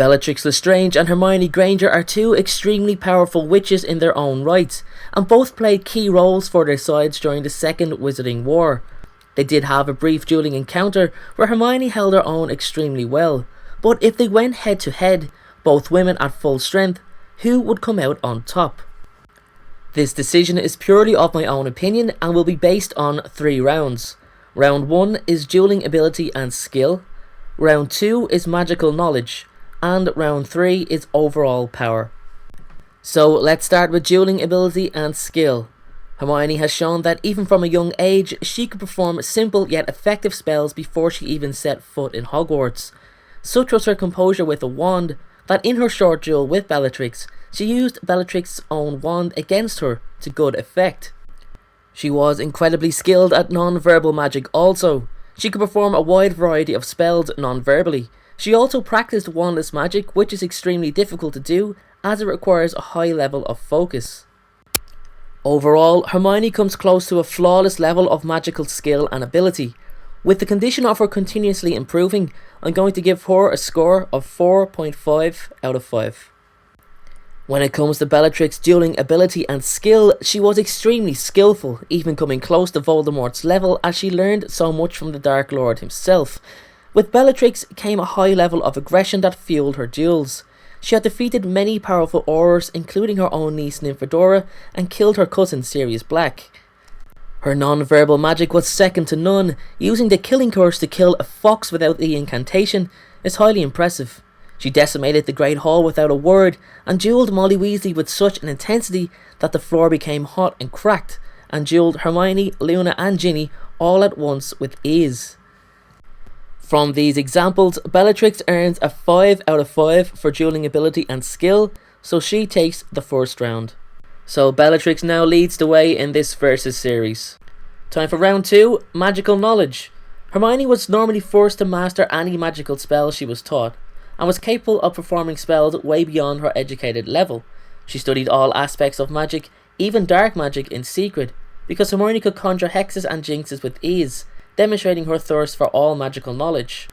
Bellatrix Lestrange and Hermione Granger are two extremely powerful witches in their own right, and both played key roles for their sides during the Second Wizarding War. They did have a brief dueling encounter where Hermione held her own extremely well, but if they went head to head, both women at full strength, who would come out on top? This decision is purely of my own opinion and will be based on 3 rounds. Round 1 is dueling ability and skill, round 2 is magical knowledge, and round 3 is overall power. So let's start with dueling ability and skill. Hermione has shown that even from a young age, she could perform simple yet effective spells before she even set foot in Hogwarts. Such was her composure with a wand, that in her short duel with Bellatrix, she used Bellatrix's own wand against her to good effect. She was incredibly skilled at non-verbal magic also. She could perform a wide variety of spells non-verbally. She also practiced wandless magic, which is extremely difficult to do as it requires a high level of focus. Overall, Hermione comes close to a flawless level of magical skill and ability. With the condition of her continuously improving, I'm going to give her a score of 4.5 out of 5. When it comes to Bellatrix's dueling ability and skill, she was extremely skillful, even coming close to Voldemort's level as she learned so much from the Dark Lord himself. With Bellatrix came a high level of aggression that fueled her duels. She had defeated many powerful Aurors, including her own niece Nymphadora, and killed her cousin Sirius Black. Her non-verbal magic was second to none. Using the killing curse to kill a fox without the incantation is highly impressive. She decimated the Great Hall without a word, and duelled Molly Weasley with such an intensity that the floor became hot and cracked, and duelled Hermione, Luna and Ginny all at once with ease. From these examples, Bellatrix earns a 5 out of 5 for dueling ability and skill, so she takes the first round. So Bellatrix now leads the way in this versus series. Time for round 2, magical knowledge. Hermione was normally forced to master any magical spell she was taught, and was capable of performing spells way beyond her educated level. She studied all aspects of magic, even dark magic, in secret, because Hermione could conjure hexes and jinxes with ease, demonstrating her thirst for all magical knowledge.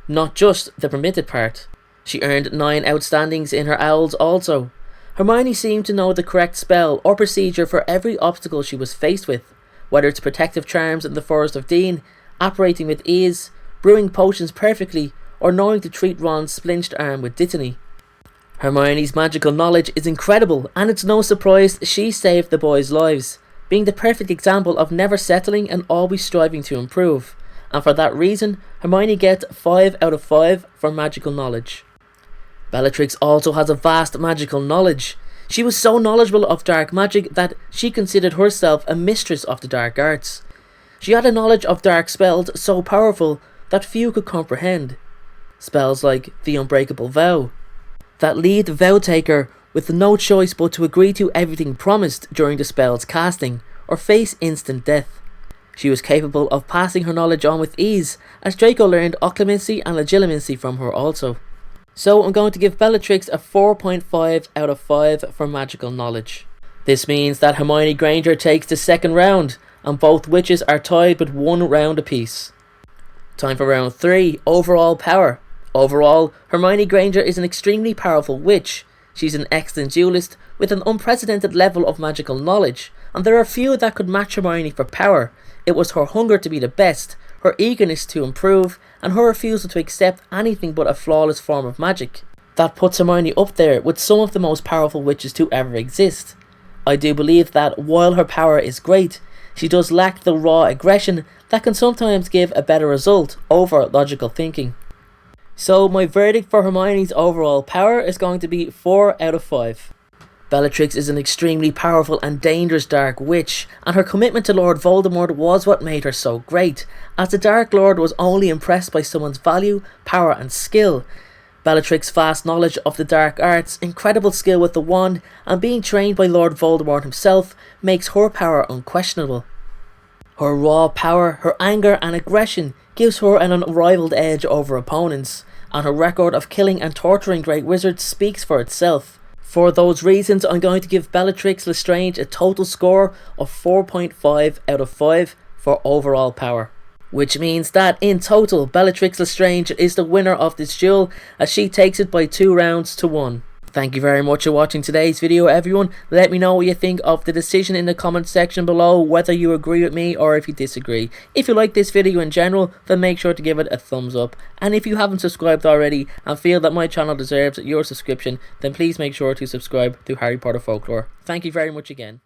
Not just the permitted part. She earned 9 outstandings in her owls also. Hermione seemed to know the correct spell or procedure for every obstacle she was faced with, whether it's protective charms in the Forest of Dean, apparating with ease, brewing potions perfectly, or knowing to treat Ron's splinched arm with dittany. Hermione's magical knowledge is incredible, and it's no surprise she saved the boys' lives, being the perfect example of never settling and always striving to improve, and for that reason, Hermione gets 5 out of 5 for magical knowledge. Bellatrix also has a vast magical knowledge. She was so knowledgeable of dark magic that she considered herself a mistress of the dark arts. She had a knowledge of dark spells so powerful that few could comprehend. Spells like the Unbreakable Vow, that lead the vow taker with no choice but to agree to everything promised during the spell's casting, or face instant death. She was capable of passing her knowledge on with ease, as Draco learned occlumency and legilimency from her also. So I'm going to give Bellatrix a 4.5 out of 5 for magical knowledge. This means that Hermione Granger takes the second round, and both witches are tied with 1 round apiece. Time for round 3, overall power. Overall, Hermione Granger is an extremely powerful witch. She's an excellent duelist with an unprecedented level of magical knowledge, and there are few that could match Hermione for power. It was her hunger to be the best, her eagerness to improve, and her refusal to accept anything but a flawless form of magic that puts Hermione up there with some of the most powerful witches to ever exist. I do believe that while her power is great, she does lack the raw aggression that can sometimes give a better result over logical thinking. So my verdict for Hermione's overall power is going to be 4 out of 5. Bellatrix is an extremely powerful and dangerous dark witch, and her commitment to Lord Voldemort was what made her so great, as the Dark Lord was only impressed by someone's value, power and skill. Bellatrix's vast knowledge of the dark arts, incredible skill with the wand, and being trained by Lord Voldemort himself makes her power unquestionable. Her raw power, her anger and aggression gives her an unrivaled edge over opponents, and her record of killing and torturing great wizards speaks for itself. For those reasons, I'm going to give Bellatrix Lestrange a total score of 4.5 out of 5 for overall power. which means that in total Bellatrix Lestrange is the winner of this duel, as she takes it by 2 rounds to 1. Thank you very much for watching today's video, everyone. Let me know what you think of the decision in the comment section below, whether you agree with me or if you disagree. If you like this video in general, then make sure to give it a thumbs up. And if you haven't subscribed already and feel that my channel deserves your subscription, then please make sure to subscribe to Harry Potter Folklore. Thank you very much again.